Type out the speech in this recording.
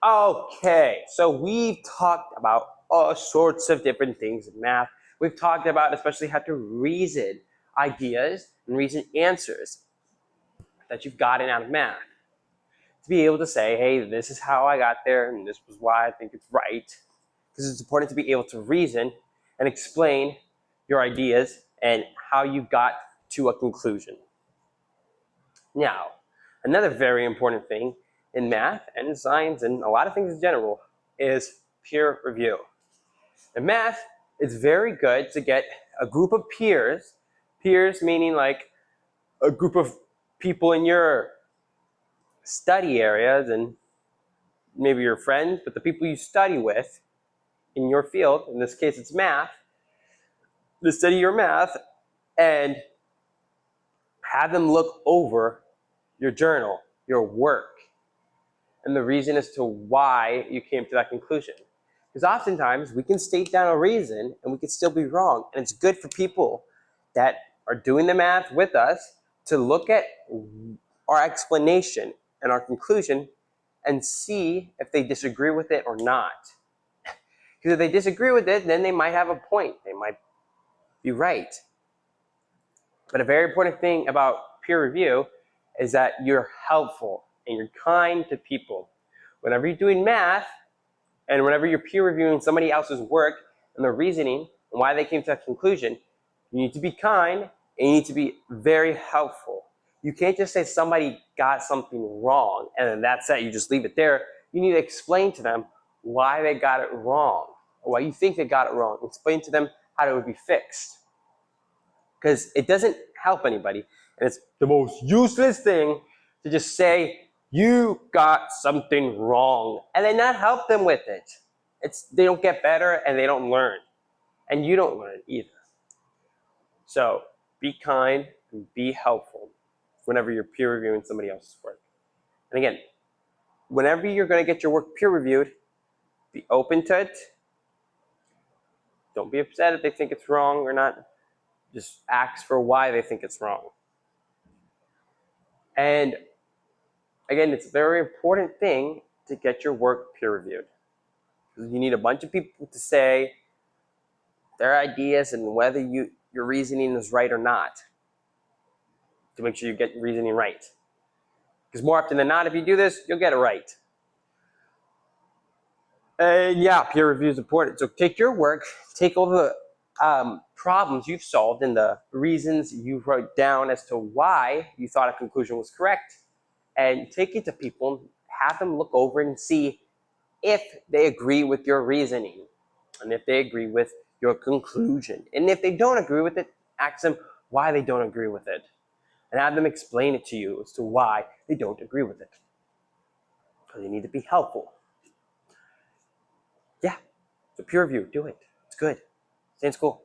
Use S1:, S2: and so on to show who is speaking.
S1: Okay, so we've talked about all sorts of different things in math. We've talked about especially how to reason ideas and reason answers that you've gotten out of math. To be able to say, hey, this is how I got there, and this was why I think it's right. Because it's important to be able to reason and explain your ideas and how you got to a conclusion. Now, another very important thing in math and in science and a lot of things in general is peer review. In math, it's very good to get a group of peers meaning like a group of people in your study areas and maybe your friends, but the people you study with in your field, in this case it's math, to study your math and have them look over your journal, your work, and the reason as to why you came to that conclusion. Because oftentimes we can state down a reason and we can still be wrong. And it's good for people that are doing the math with us to look at our explanation and our conclusion and see if they disagree with it or not. Because if they disagree with it, then they might have a point. They might be right. But a very important thing about peer review is that you're helpful and you're kind to people. Whenever you're doing math and whenever you're peer reviewing somebody else's work and their reasoning and why they came to that conclusion, you need to be kind and you need to be very helpful. You can't just say somebody got something wrong and then that's it, you just leave it there. You need to explain to them why they got it wrong, or why you think they got it wrong. Explain to them how it would be fixed. Because it doesn't help anybody. And it's the most useless thing to just say, you got something wrong, and then not help them with it. They don't get better and they don't learn. And you don't learn either. So be kind and be helpful whenever you're peer reviewing somebody else's work. And again, whenever you're going to get your work peer reviewed, be open to it. Don't be upset if they think it's wrong or not. Just ask for why they think it's wrong. And again, it's a very important thing to get your work peer reviewed. You need a bunch of people to say their ideas and whether your reasoning is right or not, to make sure you get your reasoning right. Because more often than not, if you do this, you'll get it right. And yeah, peer review is important. So take your work, take all the problems you've solved and the reasons you wrote down as to why you thought a conclusion was correct, and take it to people, have them look over and see if they agree with your reasoning and if they agree with your conclusion. And if they don't agree with it, ask them why they don't agree with it and have them explain it to you as to why they don't agree with it. Because you need to be helpful. Yeah, so peer review, do it. It's good. Stay in school.